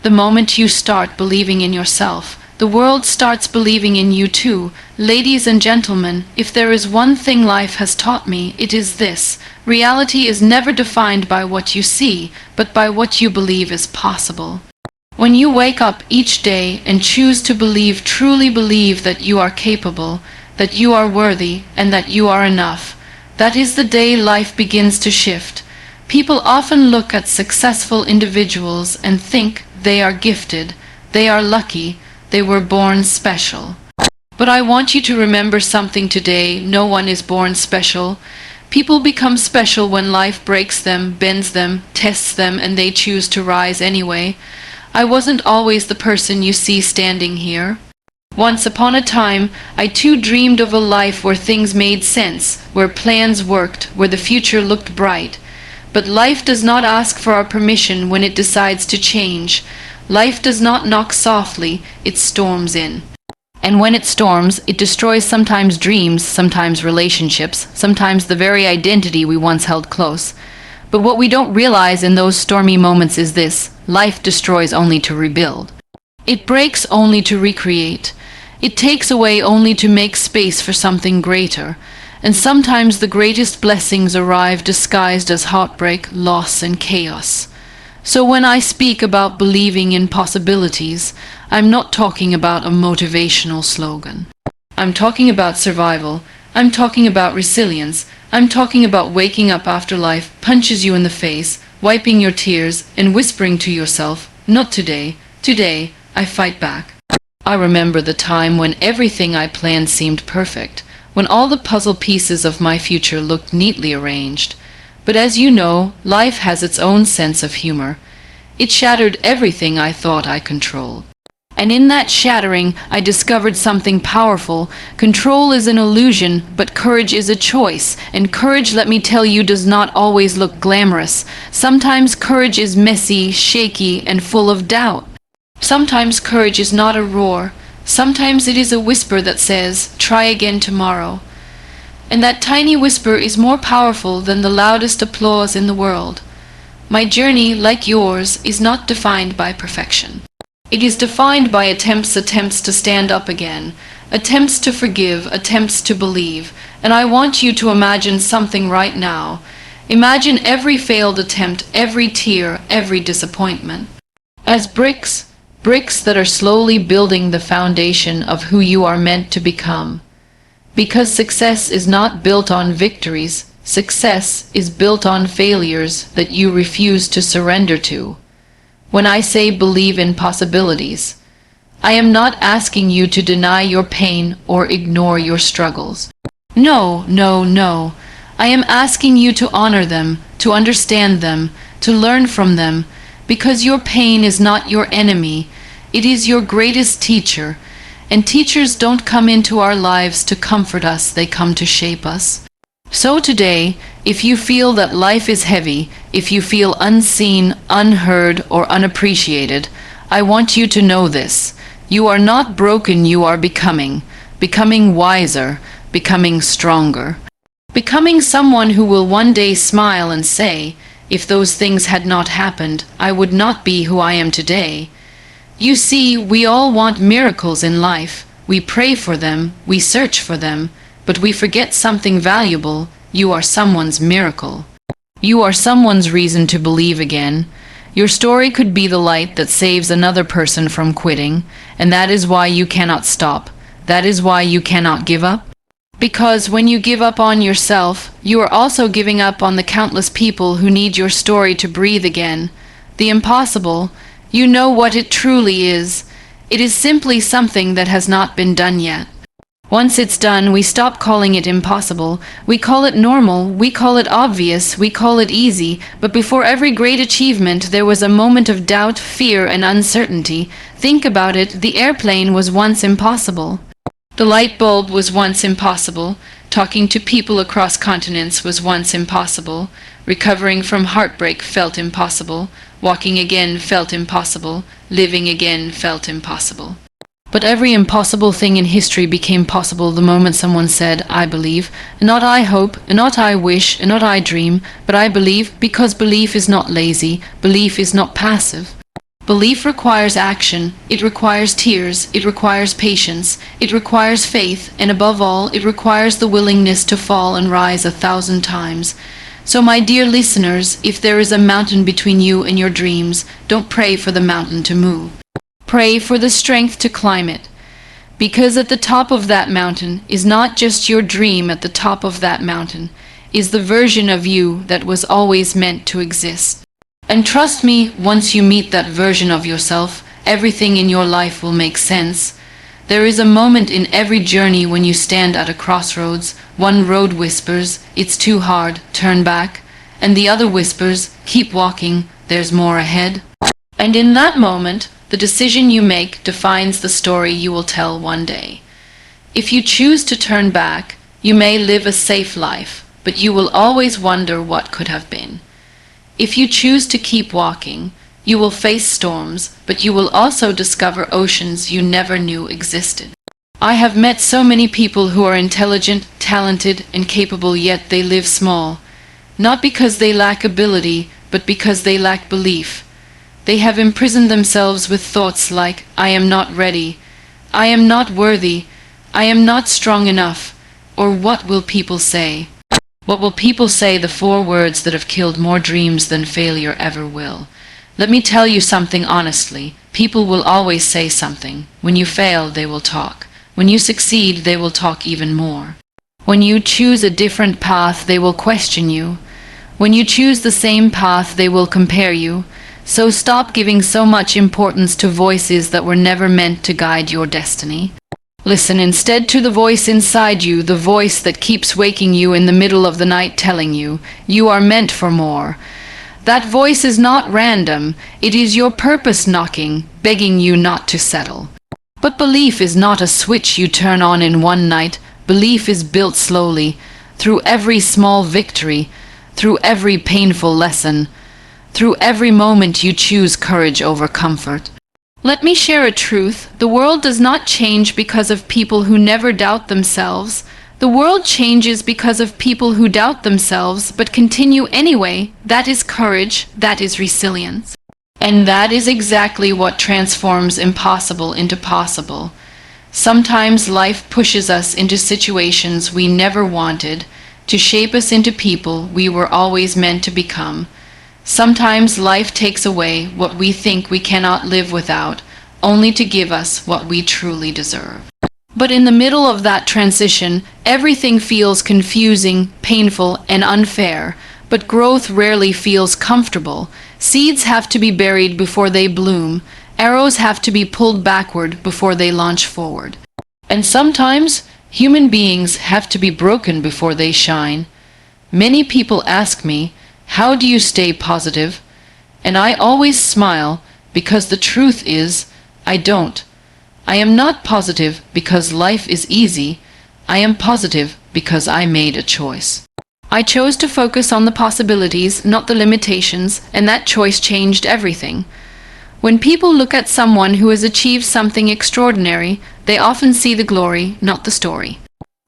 The moment you start believing in yourself, the world starts believing in you too. Ladies and gentlemen, if there is one thing life has taught me, it is this: reality is never defined by what you see, but by what you believe is possible. When you wake up each day and choose to believe, truly believe that you are capable, that you are worthy, and that you are enough, that is the day life begins to shift. People often look at successful individuals and think they are gifted, they are lucky, they were born special. But I want you to remember something today: no one is born special. People become special when life breaks them, bends them, tests them, and they choose to rise anyway. I wasn't always the person you see standing here. Once upon a time, I too dreamed of a life where things made sense, where plans worked, where the future looked bright. But life does not ask for our permission when it decides to change. Life does not knock softly, it storms in. And when it storms, it destroys sometimes dreams, sometimes relationships, sometimes the very identity we once held close. But what we don't realize in those stormy moments is this: life destroys only to rebuild. It breaks only to recreate. It takes away only to make space for something greater. And sometimes the greatest blessings arrive disguised as heartbreak, loss, and chaos. So when I speak about believing in possibilities, I'm not talking about a motivational slogan. I'm talking about survival. I'm talking about resilience. I'm talking about waking up after life punches you in the face, wiping your tears, and whispering to yourself, "Not today. Today, I fight back." I remember the time when everything I planned seemed perfect, when all the puzzle pieces of my future looked neatly arranged. But as you know, life has its own sense of humor. It shattered everything I thought I controlled. And in that shattering, I discovered something powerful. Control is an illusion, but courage is a choice. And courage, let me tell you, does not always look glamorous. Sometimes courage is messy, shaky, and full of doubt. Sometimes courage is not a roar. Sometimes it is a whisper that says, "Try again tomorrow." And that tiny whisper is more powerful than the loudest applause in the world. My journey, like yours, is not defined by perfection. It is defined by attempts to stand up again, attempts to forgive, attempts to believe. And I want you to imagine something right now. Imagine every failed attempt, every tear, every disappointment as bricks that are slowly building the foundation of who you are meant to become. Because success is not built on victories, success is built on failures that you refuse to surrender to. When I say believe in possibilities, I am not asking you to deny your pain or ignore your struggles. No, no, no. I am asking you to honor them, to understand them, to learn from them, because your pain is not your enemy. It is your greatest teacher. And teachers don't come into our lives to comfort us, they come to shape us. So today, if you feel that life is heavy, if you feel unseen, unheard, or unappreciated, I want you to know this: you are not broken, you are becoming wiser, becoming stronger, becoming someone who will one day smile and say, "If those things had not happened, I would not be who I am today." You see, we all want miracles in life. We pray for them, we search for them, but we forget something valuable. You are someone's miracle. You are someone's reason to believe again. Your story could be the light that saves another person from quitting, and that is why you cannot stop. That is why you cannot give up. Because when you give up on yourself, you are also giving up on the countless people who need your story to breathe again. The impossible, you know what it truly is. It is simply something that has not been done yet. Once it's done, we stop calling it impossible. We call it normal, we call it obvious, we call it easy. But before every great achievement, there was a moment of doubt, fear, and uncertainty. Think about it, the airplane was once impossible. The light bulb was once impossible. Talking to people across continents was once impossible. Recovering from heartbreak felt impossible. Walking again felt impossible. Living again felt impossible. But every impossible thing in history became possible the moment someone said, "I believe," and not "I hope," and not "I wish," and not "I dream," but "I believe," because belief is not lazy, belief is not passive. Belief requires action, it requires tears, it requires patience, it requires faith, and above all, it requires the willingness to fall and rise 1,000 times. So, my dear listeners, if there is a mountain between you and your dreams, don't pray for the mountain to move. Pray for the strength to climb it. Because at the top of that mountain is not just your dream, at the top of that mountain is the version of you that was always meant to exist. And trust me, once you meet that version of yourself, everything in your life will make sense. There is a moment in every journey when you stand at a crossroads. One road whispers, "It's too hard, turn back," and the other whispers, "Keep walking, there's more ahead." And in that moment, the decision you make defines the story you will tell one day. If you choose to turn back, you may live a safe life, but you will always wonder what could have been. If you choose to keep walking, you will face storms, but you will also discover oceans you never knew existed. I have met so many people who are intelligent, talented, and capable, yet they live small. Not because they lack ability, but because they lack belief. They have imprisoned themselves with thoughts like, "I am not ready," "I am not worthy," "I am not strong enough," or "What will people say?" What will people say? The 4 words that have killed more dreams than failure ever will. Let me tell you something honestly. People will always say something. When you fail, they will talk. When you succeed, they will talk even more. When you choose a different path, they will question you. When you choose the same path, they will compare you. So stop giving so much importance to voices that were never meant to guide your destiny. Listen instead to the voice inside you, the voice that keeps waking you in the middle of the night telling you, you are meant for more. That voice is not random, it is your purpose knocking, begging you not to settle. But belief is not a switch you turn on in one night. Belief is built slowly, through every small victory, through every painful lesson, through every moment you choose courage over comfort. Let me share a truth. The world does not change because of people who never doubt themselves. The world changes because of people who doubt themselves but continue anyway. That is courage. That is resilience. And that is exactly what transforms impossible into possible. Sometimes life pushes us into situations we never wanted, to shape us into people we were always meant to become. Sometimes life takes away what we think we cannot live without, only to give us what we truly deserve. But in the middle of that transition, everything feels confusing, painful, and unfair, but growth rarely feels comfortable. Seeds have to be buried before they bloom. Arrows have to be pulled backward before they launch forward. And sometimes, human beings have to be broken before they shine. Many people ask me, "How do you stay positive?" And I always smile, because the truth is, I don't. I am not positive because life is easy. I am positive because I made a choice. I chose to focus on the possibilities, not the limitations, and that choice changed everything. When people look at someone who has achieved something extraordinary, they often see the glory, not the story.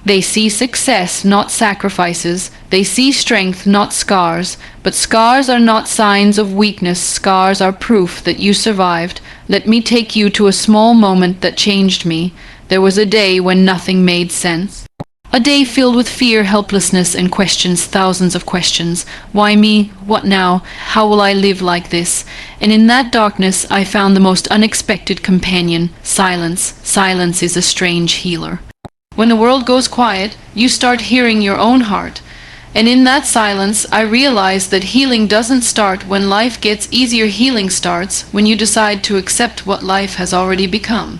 They see success, not sacrifices. They see strength, not scars. But scars are not signs of weakness. Scars are proof that you survived. Let me take you to a small moment that changed me. There was a day when nothing made sense. A day filled with fear, helplessness, and questions, thousands of questions. Why me? What now? How will I live like this? And in that darkness, I found the most unexpected companion, silence. Silence is a strange healer. When the world goes quiet, you start hearing your own heart. And in that silence, I realized that healing doesn't start when life gets easier. Healing starts when you decide to accept what life has already become.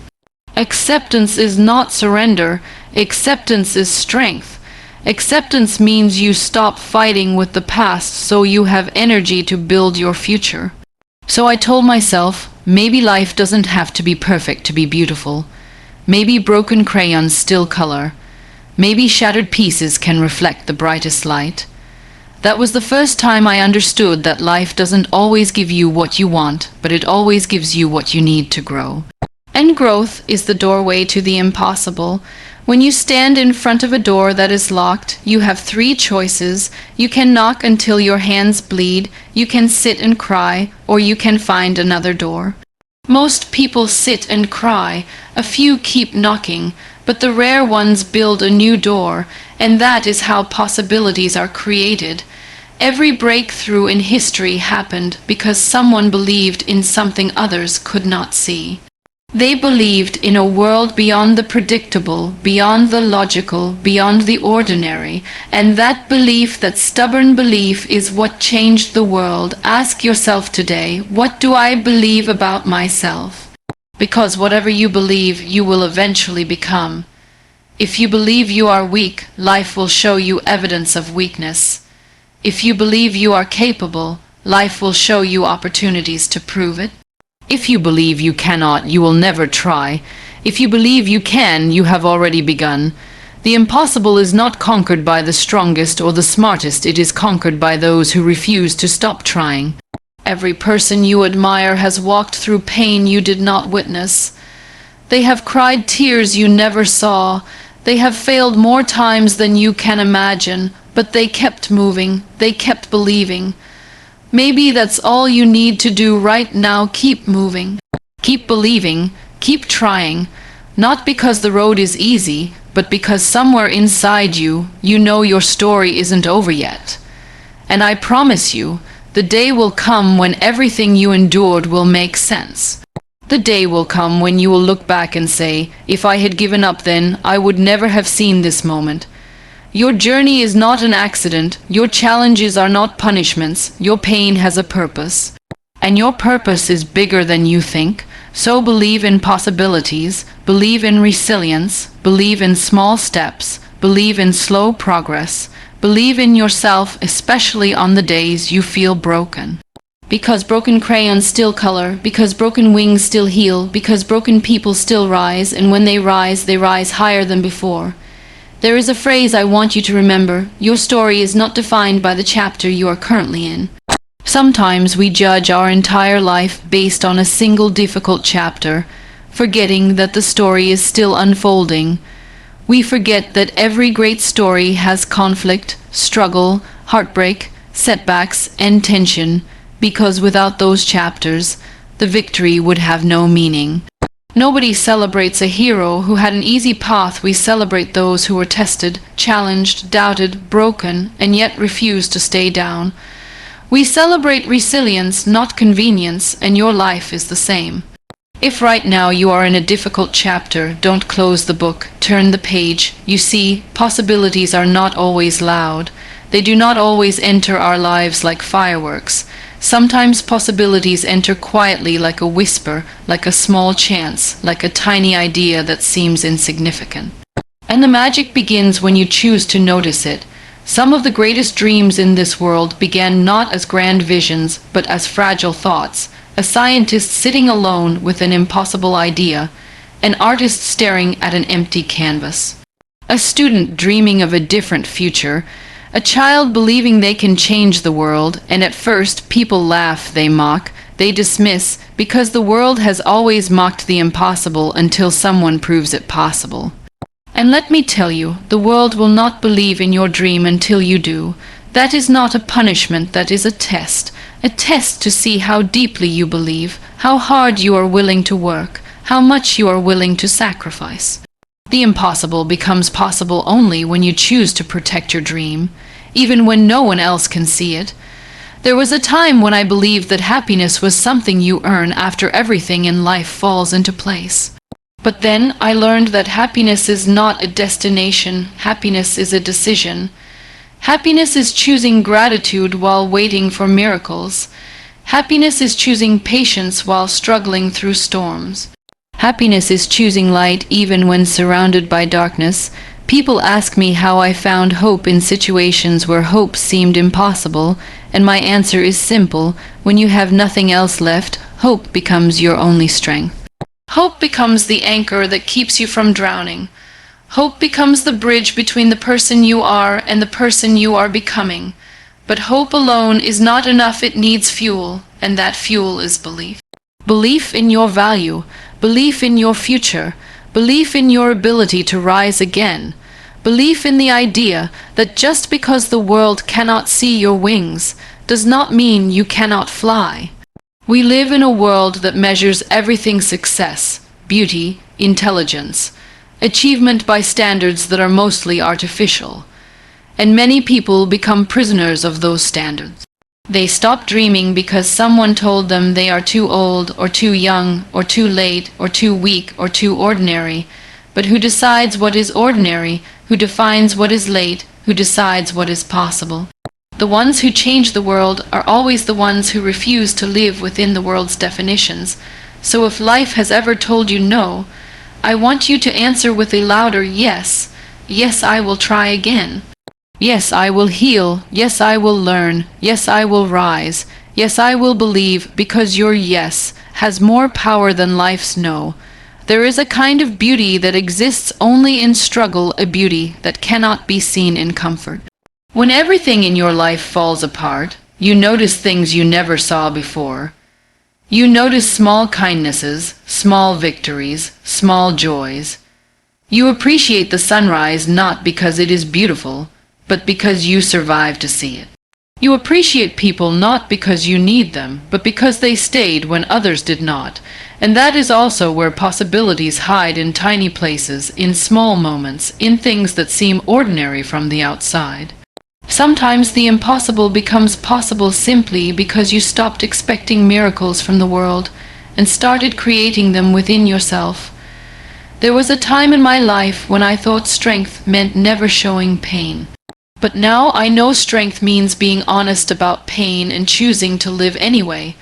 Acceptance is not surrender. Acceptance is strength. Acceptance means you stop fighting with the past so you have energy to build your future. So I told myself, maybe life doesn't have to be perfect to be beautiful. Maybe broken crayons still color. Maybe shattered pieces can reflect the brightest light. That was the first time I understood that life doesn't always give you what you want, but it always gives you what you need to grow. And growth is the doorway to the impossible. When you stand in front of a door that is locked, you have 3 choices. You can knock until your hands bleed, you can sit and cry, or you can find another door. Most people sit and cry, a few keep knocking, but the rare ones build a new door, and that is how possibilities are created. Every breakthrough in history happened because someone believed in something others could not see. They believed in a world beyond the predictable, beyond the logical, beyond the ordinary, and that belief, that stubborn belief, is what changed the world. Ask yourself today, what do I believe about myself? Because whatever you believe, you will eventually become. If you believe you are weak, life will show you evidence of weakness. If you believe you are capable, life will show you opportunities to prove it. If you believe you cannot, you will never try. If you believe you can, you have already begun. The impossible is not conquered by the strongest or the smartest, it is conquered by those who refuse to stop trying. Every person you admire has walked through pain you did not witness. They have cried tears you never saw. They have failed more times than you can imagine, but they kept moving, they kept believing. Maybe that's all you need to do right now. Keep moving. Keep believing. Keep trying. Not because the road is easy, but because somewhere inside you, you know your story isn't over yet. And I promise you, the day will come when everything you endured will make sense. The day will come when you will look back and say, if I had given up then, I would never have seen this moment. Your journey is not an accident, your challenges are not punishments, your pain has a purpose. And your purpose is bigger than you think, so believe in possibilities, believe in resilience, believe in small steps, believe in slow progress, believe in yourself, especially on the days you feel broken. Because broken crayons still color, because broken wings still heal, because broken people still rise, and when they rise higher than before. There is a phrase I want you to remember. Your story is not defined by the chapter you are currently in. Sometimes we judge our entire life based on a single difficult chapter, forgetting that the story is still unfolding. We forget that every great story has conflict, struggle, heartbreak, setbacks, and tension, because without those chapters, the victory would have no meaning. Nobody celebrates a hero who had an easy path. We celebrate those who were tested, challenged, doubted, broken, and yet refused to stay down. We celebrate resilience, not convenience, and your life is the same. If right now you are in a difficult chapter, don't close the book, turn the page. You see, possibilities are not always loud. They do not always enter our lives like fireworks. Sometimes possibilities enter quietly, like a whisper, like a small chance, like a tiny idea that seems insignificant. And the magic begins when you choose to notice it. Some of the greatest dreams in this world began not as grand visions, but as fragile thoughts. A scientist sitting alone with an impossible idea, an artist staring at an empty canvas, a student dreaming of a different future, a child believing they can change the world, and at first people laugh, they mock, they dismiss, because the world has always mocked the impossible until someone proves it possible. And let me tell you, the world will not believe in your dream until you do. That is not a punishment, that is a test to see how deeply you believe, how hard you are willing to work, how much you are willing to sacrifice. The impossible becomes possible only when you choose to protect your dream, even when no one else can see it. There was a time when I believed that happiness was something you earn after everything in life falls into place. But then I learned that happiness is not a destination, happiness is a decision. Happiness is choosing gratitude while waiting for miracles. Happiness is choosing patience while struggling through storms. Happiness is choosing light even when surrounded by darkness. People ask me how I found hope in situations where hope seemed impossible, and my answer is simple. When you have nothing else left, hope becomes your only strength. Hope becomes the anchor that keeps you from drowning. Hope becomes the bridge between the person you are and the person you are becoming. But hope alone is not enough, it needs fuel, and that fuel is belief. Belief in your value, belief in your future, belief in your ability to rise again, belief in the idea that just because the world cannot see your wings does not mean you cannot fly. We live in a world that measures everything success, beauty, intelligence, achievement by standards that are mostly artificial. And many people become prisoners of those standards. They stop dreaming because someone told them they are too old, or too young, or too late, or too weak, or too ordinary. But who decides what is ordinary? Who defines what is late? Who decides what is possible? The ones who change the world are always the ones who refuse to live within the world's definitions. So if life has ever told you no, I want you to answer with a louder yes. Yes, I will try again. Yes, I will heal. Yes, I will learn. Yes, I will rise. Yes, I will believe, because your yes has more power than life's no. There is a kind of beauty that exists only in struggle, a beauty that cannot be seen in comfort. When everything in your life falls apart, you notice things you never saw before. You notice small kindnesses, small victories, small joys. You appreciate the sunrise not because it is beautiful, but because you survived to see it. You appreciate people not because you need them, but because they stayed when others did not. And that is also where possibilities hide, in tiny places, in small moments, in things that seem ordinary from the outside. Sometimes the impossible becomes possible simply because you stopped expecting miracles from the world and started creating them within yourself. There was a time in my life when I thought strength meant never showing pain. But now I know strength means being honest about pain and choosing to live anyway.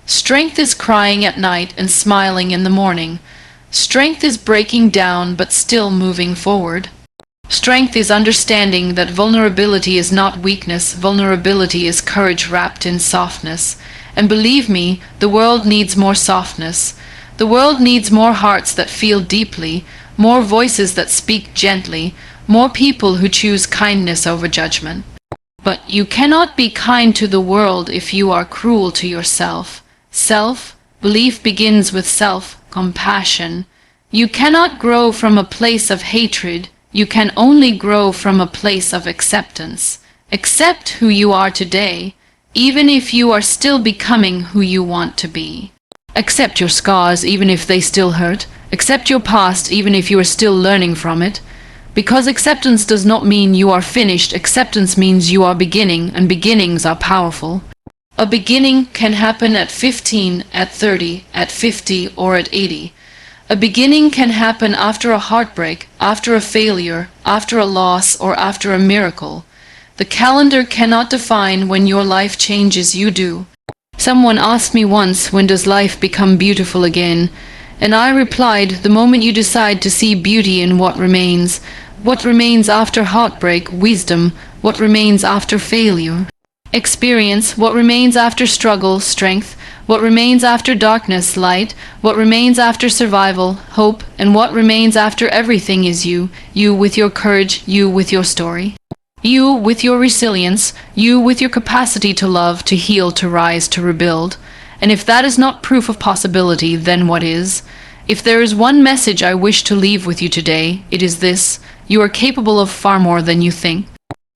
Strength is crying at night and smiling in the morning. Strength is breaking down but still moving forward. Strength is understanding that vulnerability is not weakness, vulnerability is courage wrapped in softness. And believe me, the world needs more softness. The world needs more hearts that feel deeply, more voices that speak gently, more people who choose kindness over judgment. But you cannot be kind to the world if you are cruel to yourself. Self-belief begins with self-compassion. You cannot grow from a place of hatred. You can only grow from a place of acceptance. Accept who you are today, even if you are still becoming who you want to be. Accept your scars even if they still hurt. Accept your past even if you are still learning from it. Because acceptance does not mean you are finished, acceptance means you are beginning, and beginnings are powerful. A beginning can happen at 15, at 30, at 50, or at 80. A beginning can happen after a heartbreak, after a failure, after a loss, or after a miracle. The calendar cannot define when your life changes, you do. Someone asked me once, when does life become beautiful again? And I replied, the moment you decide to see beauty in what remains. What remains after heartbreak? Wisdom. What remains after failure? Experience. What remains after struggle? Strength. What remains after darkness? Light. What remains after survival? Hope. And what remains after everything is you. You with your courage, you with your story. You with your resilience, you with your capacity to love, to heal, to rise, to rebuild. And if that is not proof of possibility, then what is? If there is one message I wish to leave with you today, it is this: you are capable of far more than you think.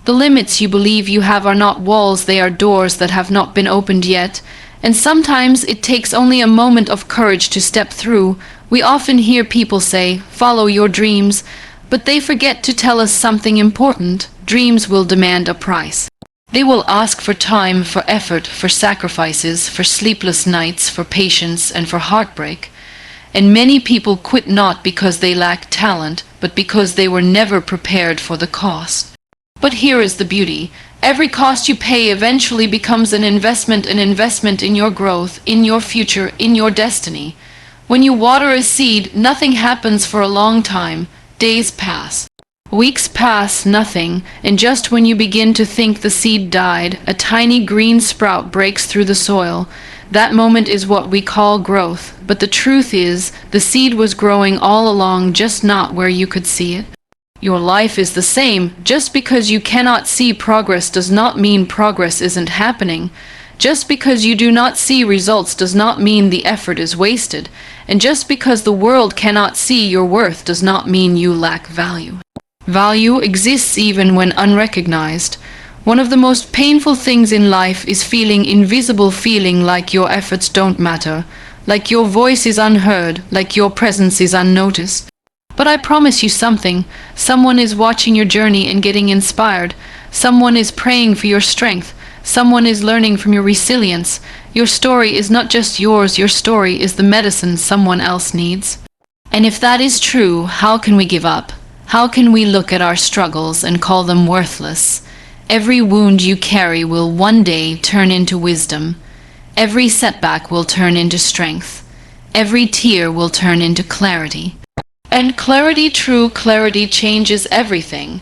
The limits you believe you have are not walls, they are doors that have not been opened yet. And sometimes it takes only a moment of courage to step through. We often hear people say, follow your dreams, but they forget to tell us something important. Dreams will demand a price. They will ask for time, for effort, for sacrifices, for sleepless nights, for patience, and for heartbreak. And many people quit not because they lack talent, but because they were never prepared for the cost. But here is the beauty. Every cost you pay eventually becomes an investment in your growth, in your future, in your destiny. When you water a seed, nothing happens for a long time. Days pass. Weeks pass, nothing, and just when you begin to think the seed died, a tiny green sprout breaks through the soil. That moment is what we call growth, but the truth is, the seed was growing all along, just not where you could see it. Your life is the same. Just because you cannot see progress does not mean progress isn't happening. Just because you do not see results does not mean the effort is wasted. And just because the world cannot see your worth does not mean you lack value. Value exists even when unrecognized. One of the most painful things in life is feeling invisible, feeling like your efforts don't matter, like your voice is unheard, like your presence is unnoticed. But I promise you something. Someone is watching your journey and getting inspired. Someone is praying for your strength. Someone is learning from your resilience. Your story is not just yours, your story is the medicine someone else needs. And if that is true, how can we give up? How can we look at our struggles and call them worthless? Every wound you carry will one day turn into wisdom. Every setback will turn into strength. Every tear will turn into clarity. And clarity, true clarity, changes everything.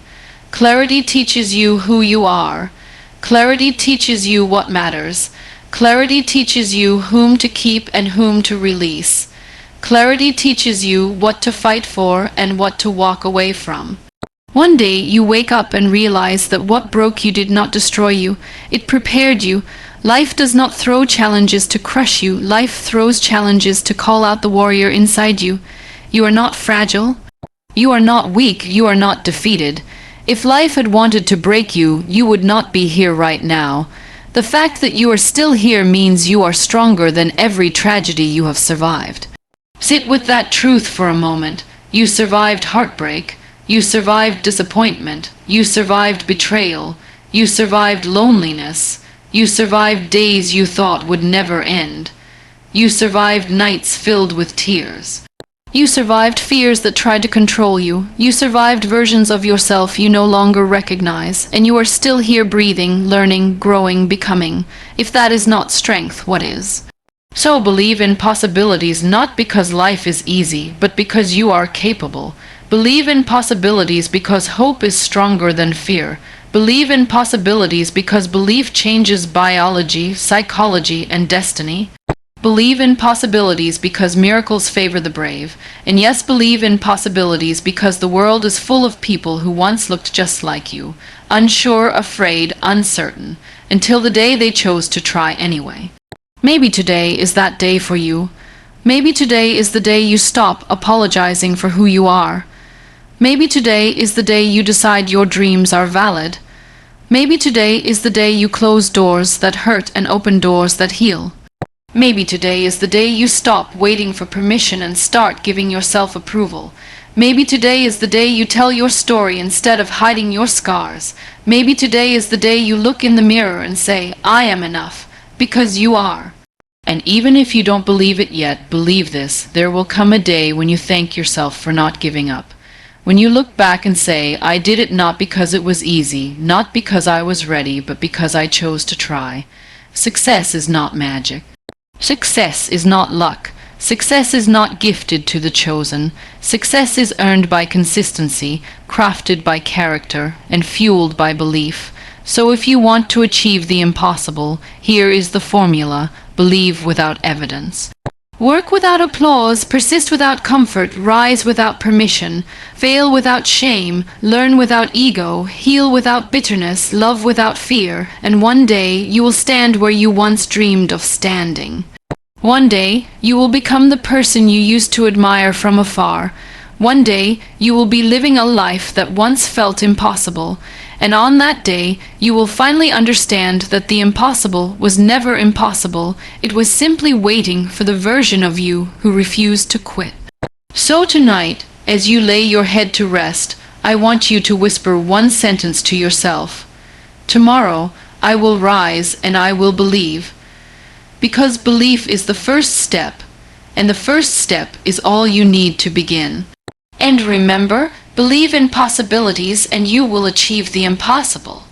Clarity teaches you who you are. Clarity teaches you what matters. Clarity teaches you whom to keep and whom to release. Clarity teaches you what to fight for and what to walk away from. One day you wake up and realize that what broke you did not destroy you. It prepared you. Life does not throw challenges to crush you. Life throws challenges to call out the warrior inside you. You are not fragile. You are not weak. You are not defeated. If life had wanted to break you, you would not be here right now. The fact that you are still here means you are stronger than every tragedy you have survived. Sit with that truth for a moment. You survived heartbreak. You survived disappointment. You survived betrayal. You survived loneliness. You survived days you thought would never end. You survived nights filled with tears. You survived fears that tried to control you. You survived versions of yourself you no longer recognize, and you are still here breathing, learning, growing, becoming. If that is not strength, what is? So believe in possibilities, not because life is easy, but because you are capable. Believe in possibilities because hope is stronger than fear. Believe in possibilities because belief changes biology, psychology, and destiny. Believe in possibilities because miracles favor the brave. And yes, believe in possibilities because the world is full of people who once looked just like you, unsure, afraid, uncertain, until the day they chose to try anyway. Maybe today is that day for you. Maybe today is the day you stop apologizing for who you are. Maybe today is the day you decide your dreams are valid. Maybe today is the day you close doors that hurt and open doors that heal. Maybe today is the day you stop waiting for permission and start giving yourself approval. Maybe today is the day you tell your story instead of hiding your scars. Maybe today is the day you look in the mirror and say, I am enough, because you are. And even if you don't believe it yet, believe this, there will come a day when you thank yourself for not giving up. When you look back and say, I did it not because it was easy, not because I was ready, but because I chose to try. Success is not magic. Success is not luck. Success is not gifted to the chosen. Success is earned by consistency, crafted by character, and fueled by belief. So if you want to achieve the impossible, here is the formula: believe without evidence. Work without applause, persist without comfort, rise without permission, fail without shame, learn without ego, heal without bitterness, love without fear, and one day you will stand where you once dreamed of standing. One day you will become the person you used to admire from afar. One day you will be living a life that once felt impossible, and on that day you will finally understand that the impossible was never impossible. It was simply waiting for the version of you who refused to quit. So tonight, as you lay your head to rest, I want you to whisper one sentence to yourself. Tomorrow I will rise and I will believe. Because belief is the first step, and the first step is all you need to begin. And remember, believe in possibilities and you will achieve the impossible.